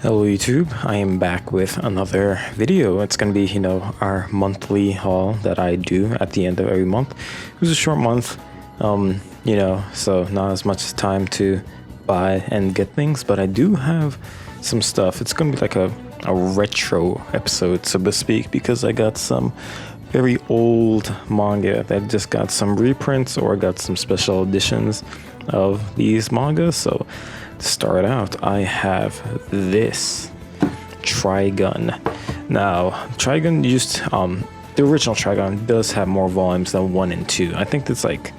Hello YouTube, I am back with another video. It's gonna be, our monthly haul that I do at the end of every month. It was a short month, so not as much time to buy and get things, but I do have some stuff. It's gonna be like a retro episode, so to speak, because I got some very old manga that just got some reprints or got some special editions of these mangas. So to start out, I have this Trigun. Now, Trigun used the original Trigun does have more volumes than 1 and 2. I think it's like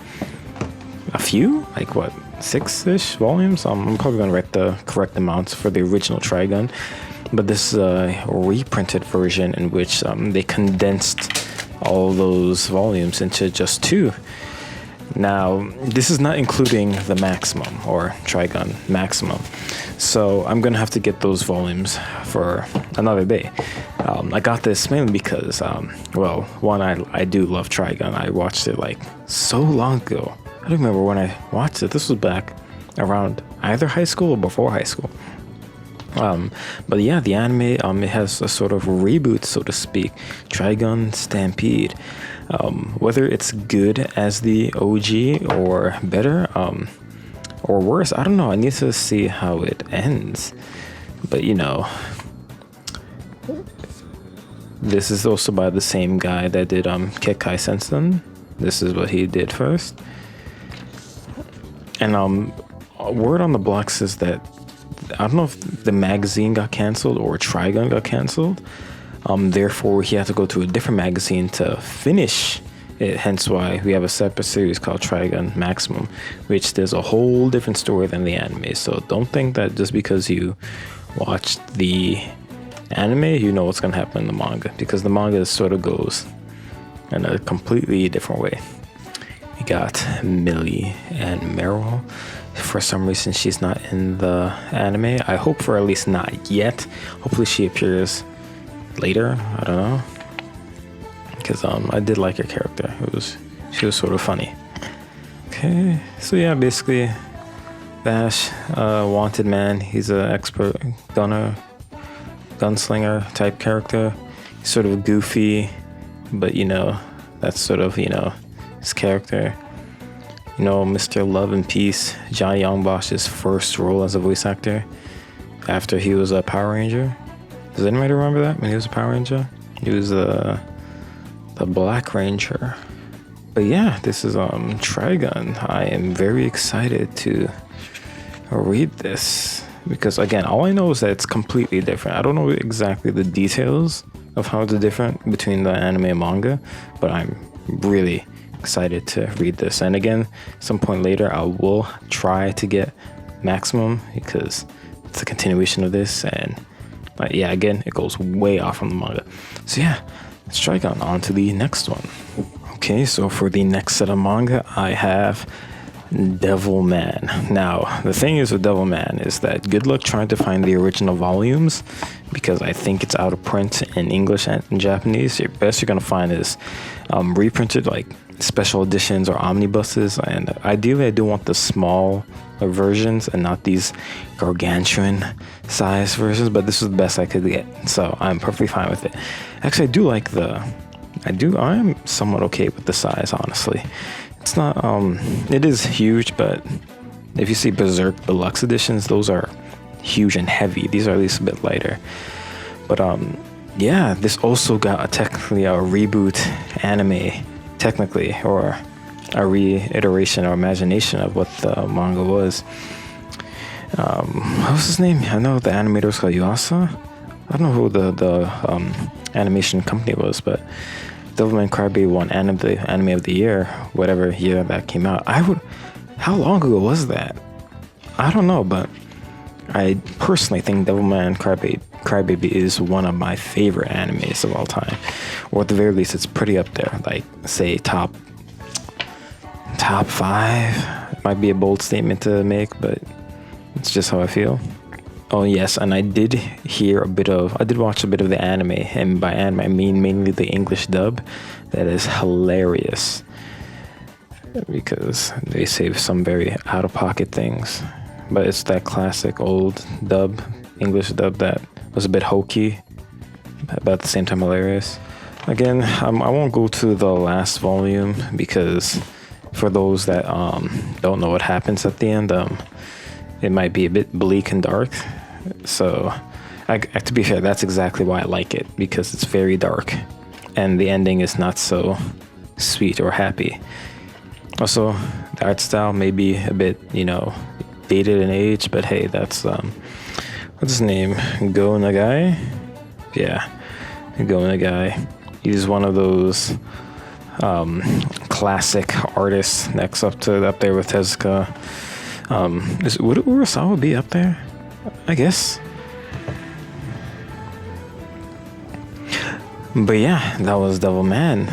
a few, like what, 6-ish volumes. I'm probably gonna write the correct amounts for the original Trigun, but this is a reprinted version in which they condensed all those volumes into just 2. Now, this is not including the maximum or Trigun maximum, so I'm gonna have to get those volumes for another day. I got this mainly because, one, I do love Trigun. I watched it like so long ago. I don't remember when I watched it. This was back around either high school or before high school. But yeah, the anime, it has a sort of reboot, so to speak. Trigun Stampede. Whether it's good as the OG or better, or worse, I don't know. I need to see how it ends. But this is also by the same guy that did Kekkai Sensen. This is what he did first. And word on the block says that I don't know if the magazine got canceled or Trigun got canceled. Therefore, he had to go to a different magazine to finish it. Hence why we have a separate series called Trigun Maximum, which there's a whole different story than the anime. So don't think that just because you watched the anime, you know what's going to happen in the manga, because the manga sort of goes in a completely different way. We got Millie and Meryl. For some reason, she's not in the anime. I hope for at least not yet. Hopefully she appears later. I don't know, because I did like her character. She was sort of funny. Okay, so yeah, basically Bash, wanted man. He's an expert gunslinger type character. He's sort of goofy, but that's sort of his character. Mr. Love and Peace, Johnny Youngbosh's first role as a voice actor after he was a Power Ranger. Does anybody remember that when he was a Power Ranger? He was the Black Ranger. But yeah, this is Trigun. I am very excited to read this because, again, all I know is that it's completely different. I don't know exactly the details of how it's different between the anime and manga, but I'm really excited to read this. And again, some point later I will try to get maximum because it's a continuation of this, and yeah, again, it goes way off from the manga. So yeah, let's try on to the next one. Okay, so for the next set of manga, I have Devilman. Now, the thing is with Devilman is that good luck trying to find the original volumes, because I think it's out of print in English and in Japanese. The best you're gonna find is reprinted, like special editions or omnibuses, and ideally I do want the small versions and not these gargantuan size versions, but this is the best I could get, so I'm perfectly fine with it. Actually, I am somewhat okay with the size, honestly. It's not it is huge, but if you see Berserk Deluxe editions, those are huge and heavy. These are at least a bit lighter. But yeah, this also got technically a reboot anime, technically, or a reiteration or imagination of what the manga was. What was his name? I know the animator was called Yuasa. I don't know who the animation company was, but Devilman Crybaby won anime of the year, whatever year that came out. How long ago was that? I don't know, but I personally think Devilman Crybaby is one of my favorite animes of all time, or at the very least, it's pretty up there. Like, say top 5. It might be a bold statement to make, but it's just how I feel. Oh yes, and I did watch a bit of the anime, and by anime I mean mainly the English dub. That is hilarious because they save some very out-of-pocket things, but it's that classic old dub English dub that was a bit hokey, but at the same time hilarious. Again, I won't go to the last volume because for those that don't know what happens at the end, it might be a bit bleak and dark. So, to be fair, that's exactly why I like it, because it's very dark, and the ending is not so sweet or happy. Also, the art style may be a bit, dated in age, but hey, that's what's his name? Go Nagai? Yeah, Go Nagai. He's one of those classic artists next up there with Tezuka. Would Urasawa be up there? I guess. But yeah, that was Devilman.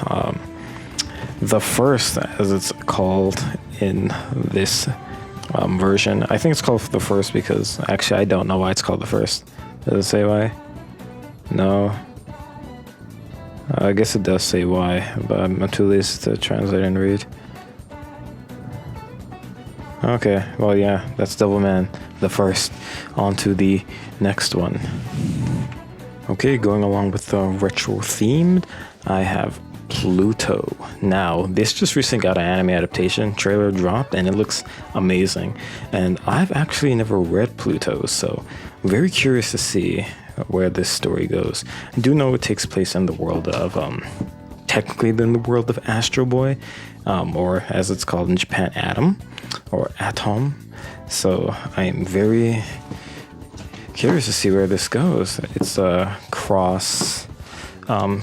The first, as it's called in this version. I think it's called the first because actually I don't know why it's called the first. Does it say why? No. I guess it does say why, but I'm too lazy to translate and read. Okay, well yeah, that's Devilman, the first. On to the next one. Okay, going along with the retro themed, I have Pluto. Now, this just recently got an anime adaptation, trailer dropped, and it looks amazing. And I've actually never read Pluto, so very curious to see where this story goes. I do know it takes place in the world of, technically in the world of Astro Boy, or as it's called in Japan, Atom, or Atom. So I'm very curious to see where this goes. It's a cross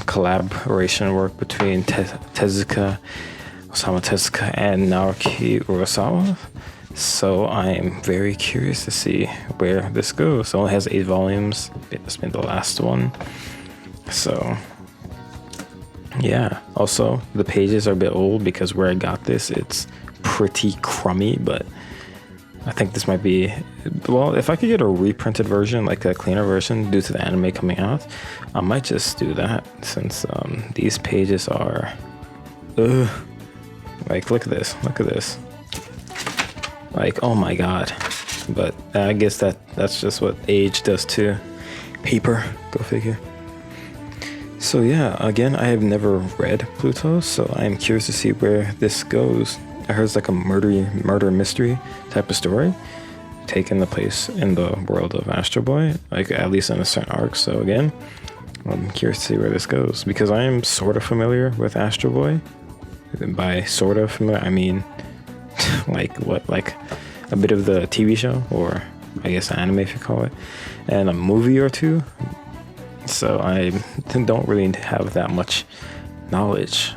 collaboration work between Osamu Tezuka and Naoki Urasawa. So I'm very curious to see where this goes. It only has 8 volumes. It's been the last one. So yeah. Also, the pages are a bit old because where I got this, it's pretty crummy, but I think this might be, well, if I could get a reprinted version, like a cleaner version due to the anime coming out, I might just do that since these pages are, like, look at this. Like, oh my god. But I guess that's just what age does to paper. Go figure. So yeah, again, I have never read Pluto, so I'm curious to see where this goes. I heard it's like a murder mystery type of story, taking the place in the world of Astro Boy, like at least in a certain arc. So again, I'm curious to see where this goes because I am sort of familiar with Astro Boy. By sort of familiar, I mean like a bit of the TV show, or I guess anime if you call it, and a movie or two. So I don't really have that much knowledge.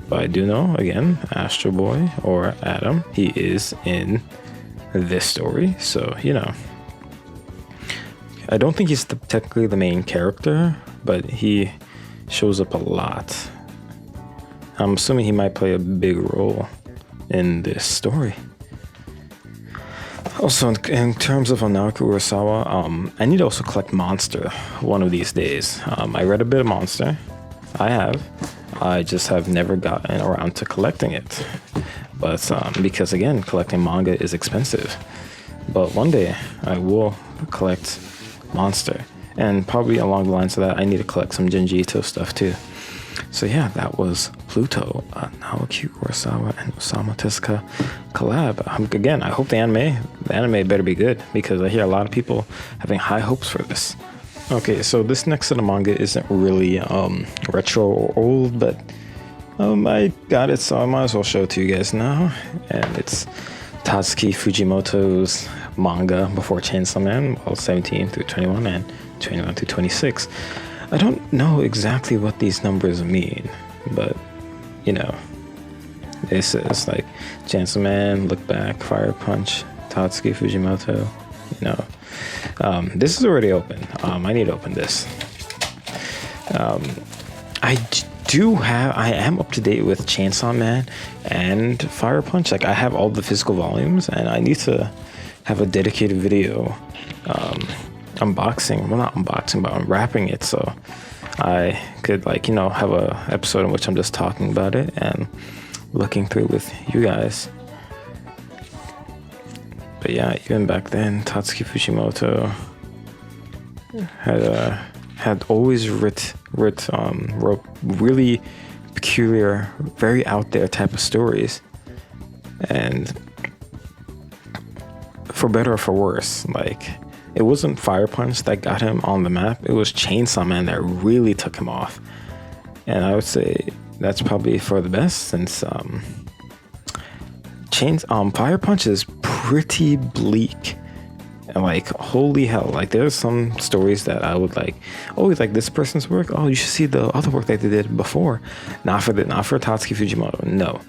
But I do know, again, Astro Boy or Adam, he is in this story. So, I don't think he's technically the main character, but he shows up a lot. I'm assuming he might play a big role in this story. Also, in terms of Naoki Urasawa, I need to also collect Monster one of these days. I read a bit of Monster. I just have never gotten around to collecting it. But because, again, collecting manga is expensive. But one day, I will collect Monster. And probably along the lines of that, I need to collect some Junji Ito stuff, too. So yeah, that was Pluto, Naoki Urasawa and Osamu Tezuka collab. Again, I hope the anime better be good because I hear a lot of people having high hopes for this. Okay, so this next set of manga isn't really retro or old, but I got it, so I might as well show it to you guys now. And it's Tatsuki Fujimoto's manga before Chainsaw Man, 17 through 21 and 21 through 26. I don't know exactly what these numbers mean, but this is like Chainsaw Man, Look Back, Fire Punch, Tatsuki Fujimoto. This is already open. I need to open this. I am up to date with Chainsaw Man and Fire Punch. Like I have all the physical volumes, and I need to have a dedicated video unboxing. Well, not unboxing, but unwrapping it, so I could have a episode in which I'm just talking about it and looking through with you guys. But yeah, even back then, Tatsuki Fujimoto, had always wrote really peculiar, very out there type of stories, and for better or for worse, like, it wasn't Fire Punch that got him on the map. It was Chainsaw Man that really took him off. And I would say that's probably for the best, since Fire Punch is pretty bleak. And like, holy hell, like, there's some stories that I would like, oh, you like this person's work? Oh, you should see the other work that they did before. Not for Tatsuki Fujimoto. No,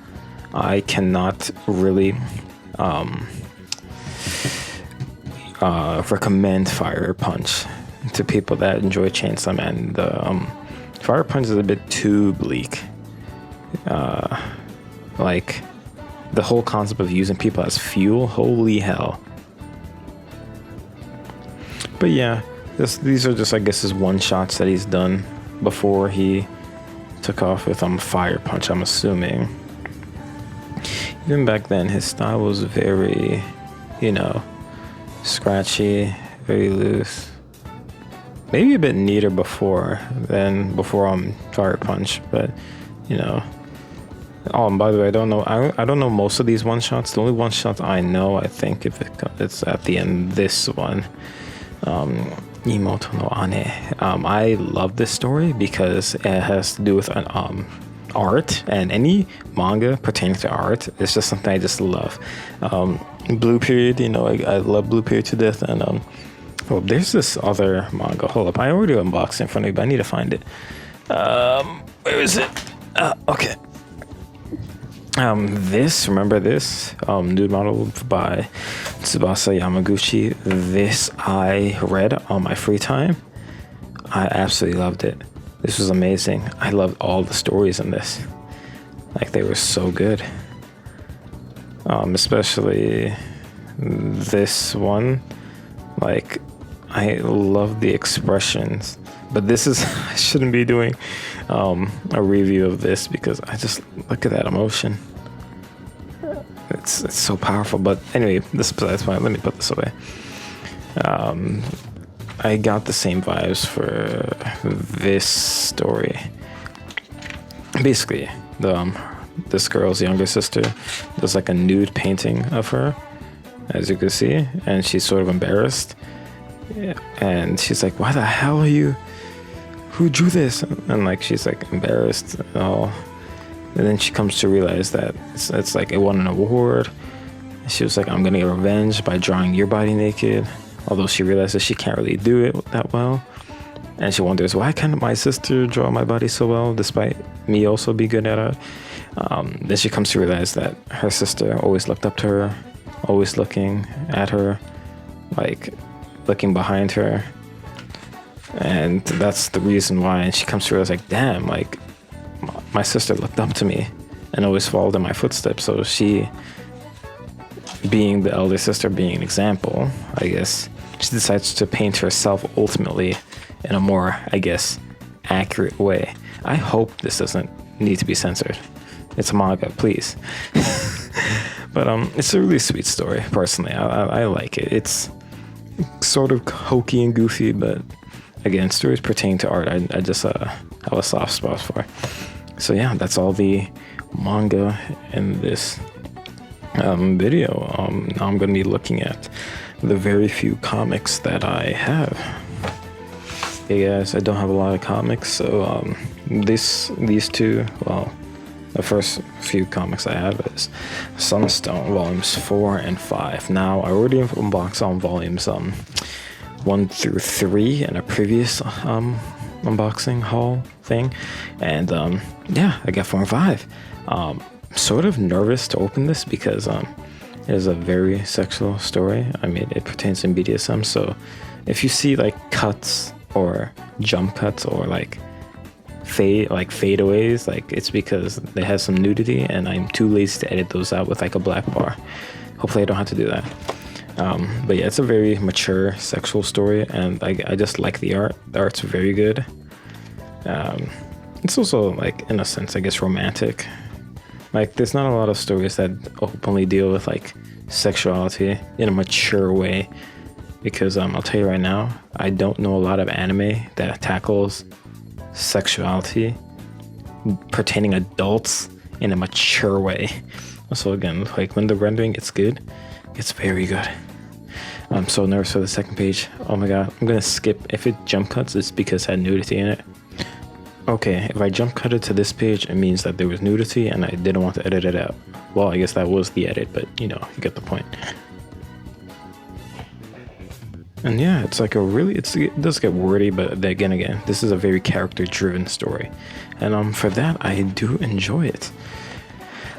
I cannot really recommend Fire Punch to people that enjoy Chainsaw Man. The Fire Punch is a bit too bleak. Like, the whole concept of using people as fuel, holy hell. But yeah, these are just, I guess, his one-shots that he's done before he took off with Fire Punch, I'm assuming. Even back then, his style was very, scratchy, very loose. Maybe a bit neater before Fire Punch, but Oh, by the way, I don't know most of these one-shots. The only one-shot I know, I think, if it's at the end, this one, Imoto no Ane. I love this story because it has to do with art, and any manga pertaining to art is just something I just love. Blue Period, I love Blue Period to death, and well, there's this other manga. Hold up, I already unboxed it in front of me, but I need to find it. Where is it? Okay. Remember this? Nude Model by Tsubasa Yamaguchi. This I read on my free time. I absolutely loved it. This was amazing. I loved all the stories in this. Like, they were so good. Especially this one. Like, I love the expressions. But this is, I shouldn't be doing a review of this because I just look at that emotion. It's so powerful. But anyway, this besides the point. Let me put this away. I got the same vibes for this story. Basically, this girl's younger sister does like a nude painting of her, as you can see, and she's sort of embarrassed. Yeah. And she's like, "Why the hell are you? Who drew this?" And like, she's like embarrassed and all. And then she comes to realize that it's like it won an award. And she was like, "I'm gonna get revenge by drawing your body naked." Although she realizes she can't really do it that well. And she wonders, why can't my sister draw my body so well despite me also be good at it? Then she comes to realize that her sister always looked up to her, always looking at her, like looking behind her. And that's the reason why. And she comes to realize, like, damn, like, my sister looked up to me and always followed in my footsteps. So she, being the elder sister, being an example, I guess, she decides to paint herself ultimately in a more, I guess, accurate way. I hope this doesn't need to be censored. It's a manga, please. But it's a really sweet story, personally. I like it. It's sort of hokey and goofy, but again, stories pertaining to art, I just have a soft spot for. So yeah, that's all the manga in this video. Now I'm going to be looking at the very few comics that I have. Hey guys, I don't have a lot of comics, so these two, well, the first few comics I have is Sunstone Volumes 4 and 5. Now, I already unboxed on volumes 1 through 3 in a previous unboxing haul thing, and yeah, I got 4 and 5. Sort of nervous to open this because it is a very sexual story. I mean, it pertains to BDSM, so if you see like cuts or jump cuts or like fadeaways, like, it's because they have some nudity and I'm too lazy to edit those out with like a black bar. Hopefully I don't have to do that. But yeah, it's a very mature sexual story, and I just like the art. The art's very good. It's also, like, in a sense, I guess, romantic. Like, there's not a lot of stories that openly deal with like sexuality in a mature way. because I'll tell you right now, I don't know a lot of anime that tackles sexuality pertaining adults in a mature way. So again, like when the rendering gets good, it's very good. I'm so nervous for the second page. Oh my god, I'm gonna skip. If it jump cuts, it's because it had nudity in it. Okay, if I jump cut it to this page, it means that there was nudity and I didn't want to edit it out. Well, I guess that was the edit, but you know, you get the point. And yeah, it's like it does get wordy, but then again, this is a very character-driven story. And for that, I do enjoy it.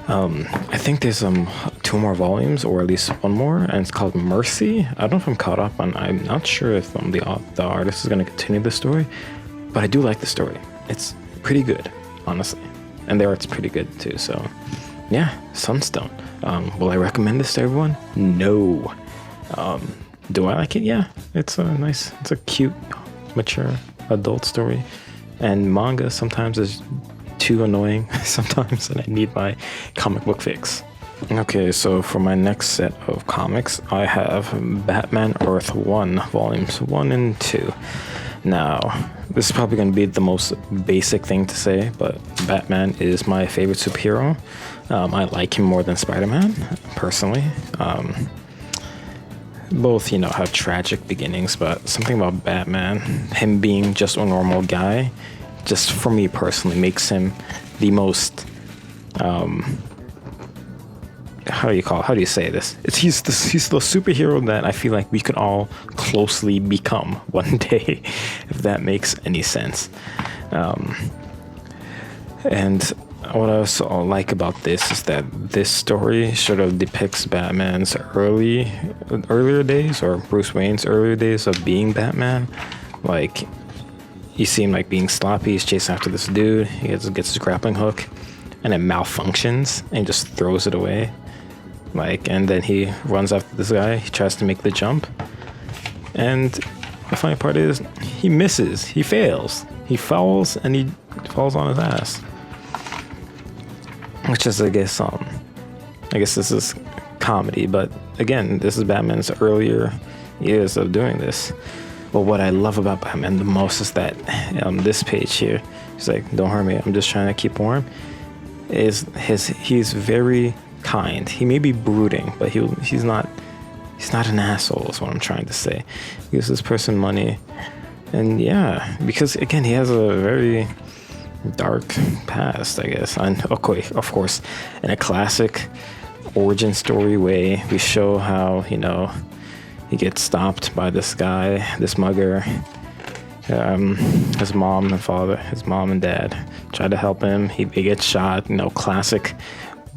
I think there's 2 more volumes, or at least 1 more, and it's called Mercy. I don't know if I'm caught up on. I'm not sure if the artist is going to continue the story, but I do like the story. It's pretty good, honestly, and the art's pretty good too. So, yeah, Sunstone. Will I recommend this to everyone? No. Do I like it? Yeah, it's a cute, mature adult story, and manga sometimes is too annoying sometimes, and I need my comic book fix. Okay, so for my next set of comics, I have Batman Earth 1, volumes 1 and 2. Now, this is probably going to be the most basic thing to say, but Batman is my favorite superhero. I like him more than Spider-Man, personally. Both, you know, have tragic beginnings, but something about Batman, him being just a normal guy, just for me personally, makes him the most, how do you say this? He's the superhero that I feel like we could all closely become one day, if that makes any sense. And what I also like about this is that this story sort of depicts Batman's earlier days, or Bruce Wayne's earlier days of being Batman. Like, you see him like being sloppy, he's chasing after this dude, he gets his grappling hook, and it malfunctions, and just throws it away. Like, and then he runs after this guy, he tries to make the jump, and the funny part is, he misses, he fails, he falls, and he falls on his ass. Which is, I guess this is comedy, but again, this is Batman's earlier years of doing this. But what I love about Batman the most is that this page here, he's like, don't hurt me, I'm just trying to keep warm, he's very kind. He may be brooding, but he's not an asshole, is what I'm trying to say. He gives this person money, and yeah, because again, he has a very dark past, I guess. And okay, of course, in a classic origin story way, we show how, you know, he gets stopped by this guy, this mugger. His mom and dad try to help him. He gets shot. You know, classic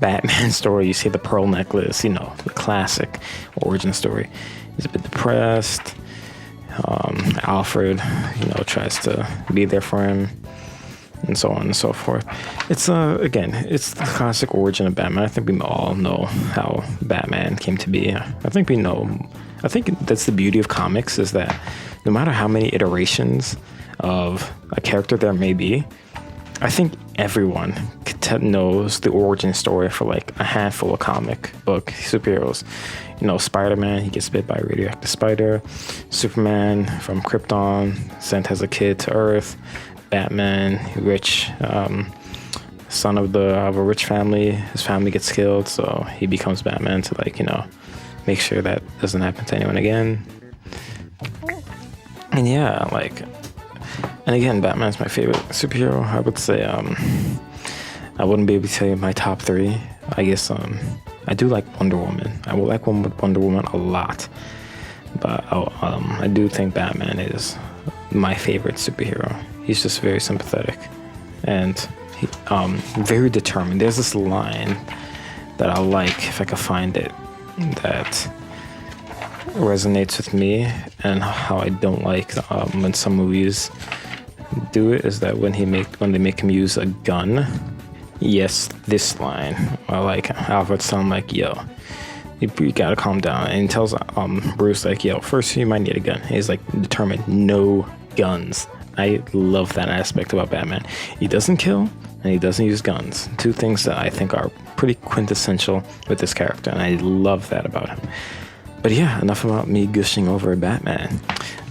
Batman story. You see the pearl necklace. You know, the classic origin story. He's a bit depressed. Alfred, you know, tries to be there for him, and so on and so forth. It's again, it's the classic origin of Batman. I think we all know how Batman came to be. I think that's the beauty of comics, is that no matter how many iterations of a character there may be, I think everyone knows the origin story for like a handful of comic book superheroes. You know, Spider-Man, he gets bit by a radioactive spider. Superman from Krypton, sent as a kid to Earth. Batman, rich, son of a rich family. His family gets killed, so he becomes Batman to, like, you know, make sure that doesn't happen to anyone again. And yeah, like, and again, Batman's my favorite superhero. I would say, I wouldn't be able to tell you my top 3. I guess, I do like Wonder Woman. I would like Wonder Woman a lot, but I do think Batman is my favorite superhero. He's just very sympathetic and very determined. There's this line that I like, if I can find it, that resonates with me, and how I don't like when some movies do it, is that when they make him use a gun. Yes, this line. I like Alfred sound like, yo, you gotta calm down. And he tells Bruce, like, yo, first you might need a gun. He's like determined, no guns. I love that aspect about Batman. He doesn't kill, and he doesn't use guns. 2 things that I think are pretty quintessential with this character, and I love that about him. But yeah, enough about me gushing over Batman.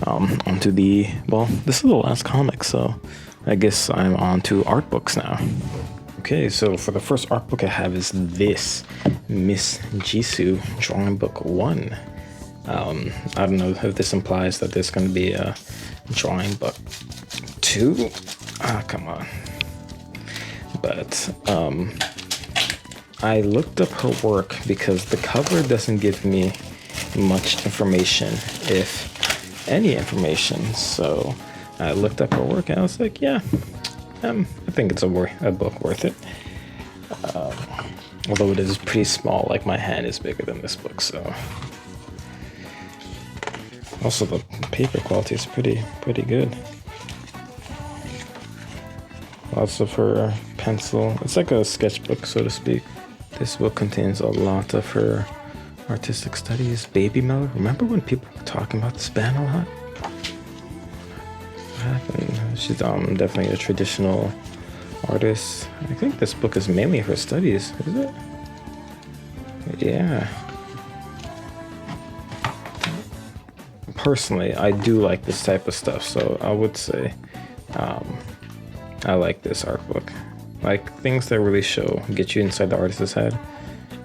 Onto the, well, this is the last comic, so I guess I'm on to art books now. Okay, so for the first art book I have is this Miss Jisu drawing book 1. I don't know if this implies that there's going to be a drawing book 2. Ah, come on. But I looked up her work because the cover doesn't give me much information, if any information. So I looked up her work and I was like, yeah, I think it's a book worth it. Although it is pretty small, like my hand is bigger than this book, so. Also, the paper quality is pretty good. Lots of her pencil. It's like a sketchbook, so to speak. This book contains a lot of her artistic studies. Baby Miller. Remember when people were talking about this band a lot? What happened? She's definitely a traditional artist. I think this book is mainly her studies, is it? Yeah. Personally, I do like this type of stuff, so I would say I like this art book. Like things that really get you inside the artist's head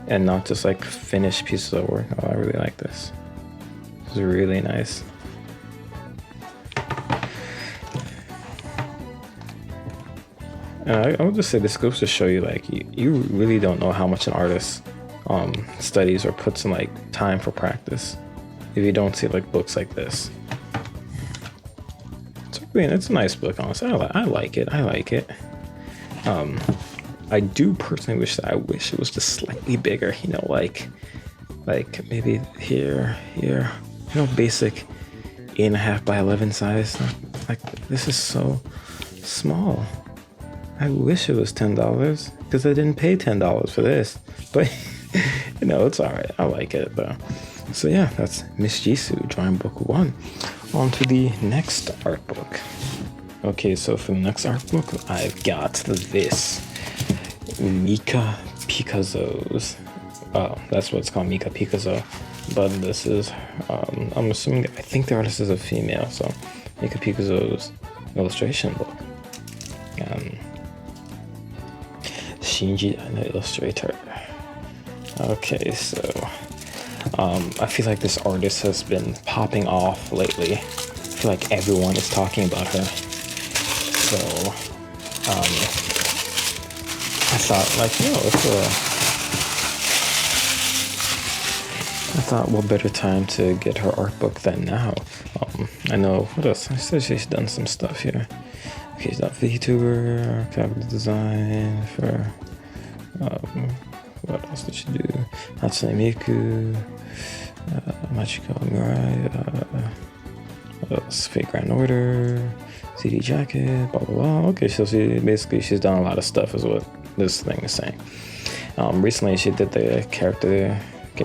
and not just like finished pieces of work. Oh, I really like this. It's really nice. And I would just say this goes to show you, like, you really don't know how much an artist studies or puts in like time for practice if you don't see like books like this. It's a nice book, honestly. I like it. I do personally wish it was just slightly bigger, you know, like maybe here, basic 8.5 by 11 size. Like, this is so small. I wish it was $10 because I didn't pay $10 for this, but you know, it's all right. I like it though. So yeah, that's Miss Jisu drawing book 1. On to the next art book. Okay, so for the next art book, I've got this MikaPikaZo's. Oh, that's what it's called, MikaPikaZo. But this is, I'm assuming, I think the artist is a female, so MikaPikaZo's illustration book. Shinji, an illustrator. Okay, so I feel like this artist has been popping off lately. I feel like everyone is talking about her. So I thought, like, what better time to get her art book than now? I know, what else? I said she's done some stuff here. Okay, she's done VTuber, character design for, what else did she do? Hatsune Miku, Machiko Mirai, what else? Fate Grand Order, CD Jacket, blah blah blah. Okay, so she's done a lot of stuff, is what this thing is saying. Recently, she did the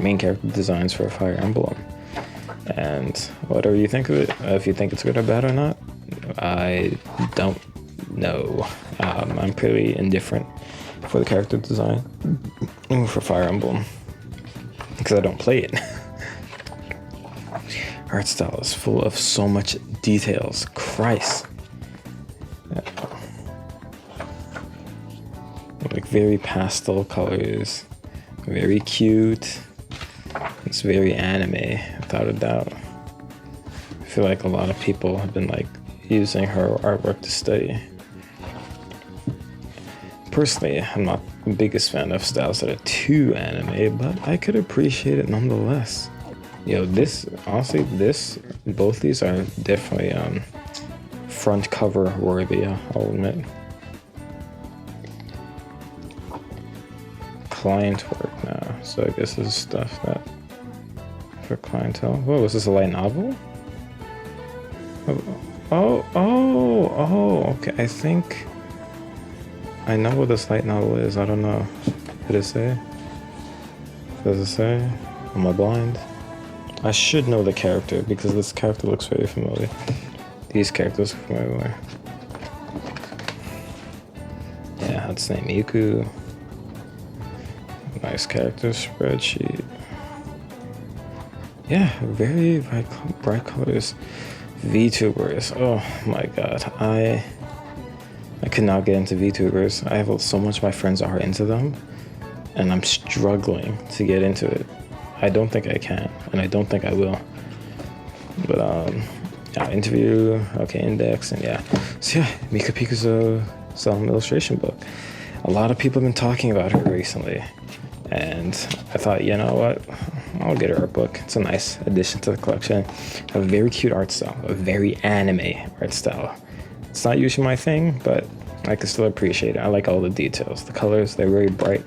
main character designs for Fire Emblem, and whatever you think of it, if you think it's good or bad or not, I don't know. I'm pretty indifferent for the character design for Fire Emblem because I don't play it. Art style is full of so much details. Christ. Like very pastel colors, very cute. It's very anime, without a doubt. I feel like a lot of people have been like using her artwork to study. Personally, I'm not the biggest fan of styles that are too anime, but I could appreciate it nonetheless. Yo, both these are definitely front cover worthy, I'll admit. Client work now, so I guess this is stuff that for clientele. Whoa, is this a light novel? Oh, okay. I think I know what this light novel is. I don't know. Did it say? Does it say? Am I blind? I should know the character because this character looks very familiar. These characters are familiar. Yeah, Hatsune Miku. Nice character spreadsheet. yeah, very bright colors. VTubers. Oh my god, I could not get into VTubers. I have so much of my friends are into them, and I'm struggling to get into it. I don't think I can, and I don't think I will. But yeah, interview, okay, index, and yeah. So yeah, MikaPikaZo illustration book. A lot of people have been talking about her recently, and I thought, you know what, I'll get her art book. It's a nice addition to the collection. A very cute art style, a very anime art style. It's not usually my thing, but I can still appreciate it. I like all the details. The colors, they're very bright,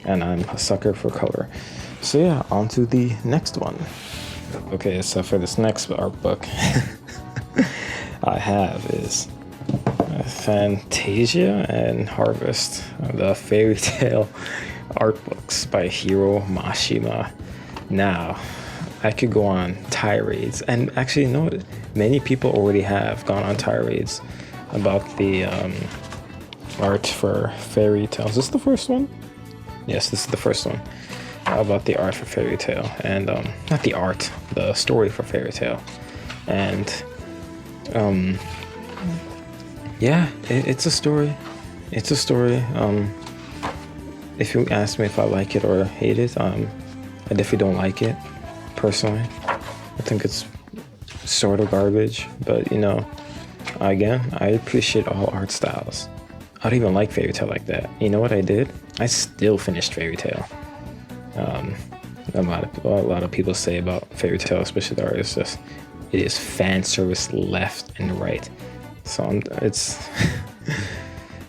and I'm a sucker for color. So yeah, on to the next one. Okay, so for this next art book I have is Fantasia and Harvest, the fairy tale art books by Hiro Mashima. Now, I could go on tirades, and actually, you know what? Many people already have gone on tirades about the art for fairy tales. Is this the first one? Yes, this is the first one. About the art for fairy tale, and not the art, the story for fairy tale. And yeah, it's a story. It's a story. If you ask me if I like it or hate it, I definitely don't like it, personally. I think it's sort of garbage, but you know, again, I appreciate all art styles. I don't even like fairy tale like that. You know what I did? I still finished fairy tale. A lot of people say about fairy tale, especially the artists, just it is fan service left and right. So it's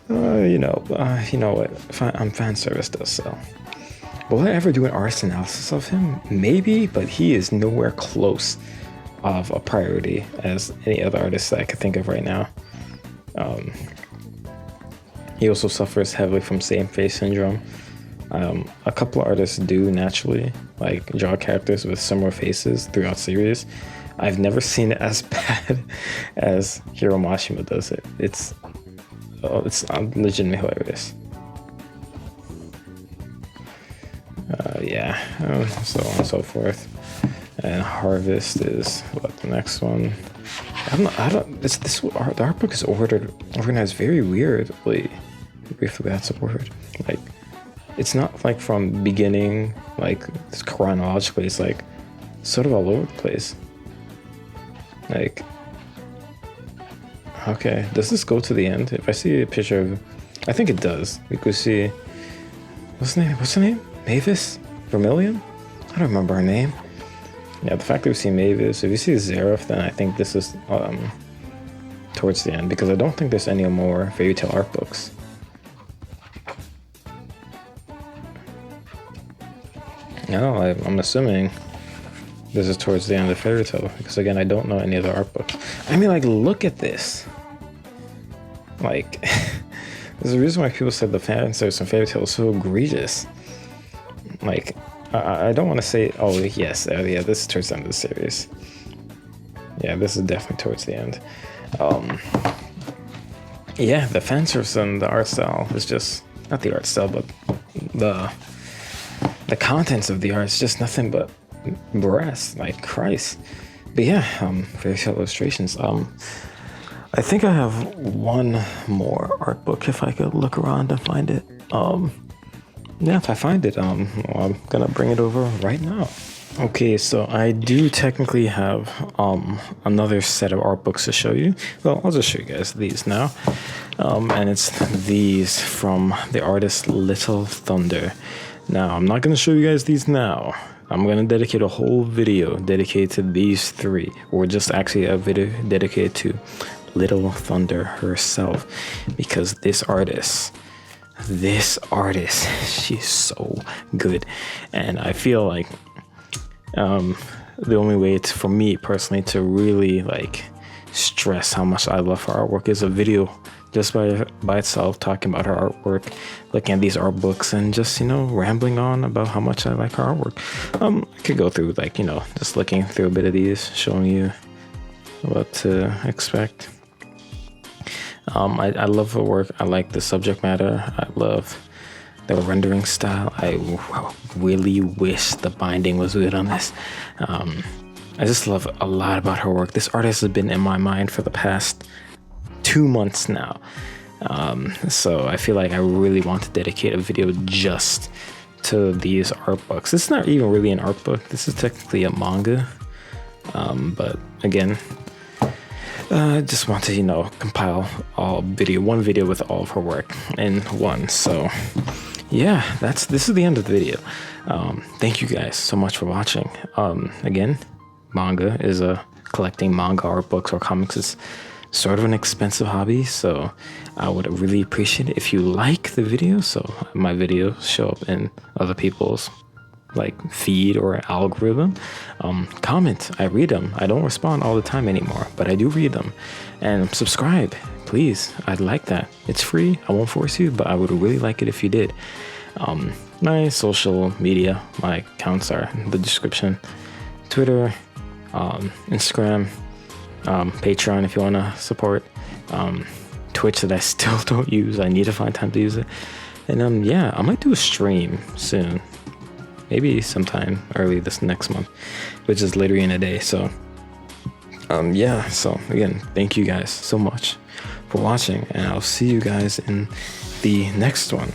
you know what? I'm fan service does sell. Will I ever do an artist analysis of him? Maybe, but he is nowhere close of a priority as any other artist that I could think of right now. He also suffers heavily from same face syndrome. A couple of artists do naturally like draw characters with similar faces throughout series. I've never seen it as bad as Hiro Mashima does it. It's legitimately hilarious. Yeah, so on and so forth. And Harvest is what the next one. The art book is organized very weirdly. Briefly, that's a word. Like, it's not like from beginning, like chronologically. It's like sort of all over the place. Like, okay, does this go to the end? If I see a picture of, I think it does. We could see, what's her name? Mavis? Vermilion? I don't remember her name. Yeah, the fact that we see Mavis, if you see Zeref, then I think this is towards the end, because I don't think there's any more fairy tale art books. No, I'm assuming this is towards the end of the fairy tale, because again, I don't know any other art book. I mean, like, look at this. Like, there's a reason why people said the fan service and fairy tale is so egregious. Like, I don't want to say, oh yes, yeah, this is towards the end of the series. Yeah, this is definitely towards the end. Yeah, the fan service and the art style is just, not the art style, but the contents of the art is just nothing but brass, like Christ. But yeah, fairy tale illustrations. I think I have one more art book if I could look around and find it. Yeah, if I find it, I'm gonna bring it over right now. Okay, so I do technically have another set of art books to show you. Well, I'll just show you guys these now. And it's these from the artist Little Thunder. Now, I'm not gonna show you guys these now. I'm gonna dedicate a whole video dedicated to these three, or just actually a video dedicated to Little Thunder herself, because this artist, she's so good. And I feel like the only way for me personally to really like stress how much I love her artwork is a video just by itself, talking about her artwork, looking at these art books, and just, you know, rambling on about how much I like her artwork. I could go through, like, you know, just looking through a bit of these, showing you what to expect. I love her work. I like the subject matter. I love the rendering style. I really wish the binding was good on this. I just love a lot about her work. This artist has been in my mind for the past 2 months now. So I feel like I really want to dedicate a video just to these art books. This is not even really an art book. This is technically a manga. But again, I just want to, compile one video with all of her work in one. So yeah, this is the end of the video. Thank you guys so much for watching. Again, Manga is collecting manga art books or comics is sort of an expensive hobby, so I would really appreciate it if you like the video, so my videos show up in other people's feed or algorithm. Comment, I read them. I don't respond all the time anymore, but I do read them. And subscribe, please. I'd like that. It's free. I won't force you, but I would really like it if you did. My social media, my accounts are in the description. Twitter, Instagram, Patron if you want to support, Twitch that I still don't use. I need to find time to use it. And yeah, I might do a stream soon, maybe sometime early this next month, which is later in a day. So yeah, so again, thank you guys so much for watching, and I'll see you guys in the next one.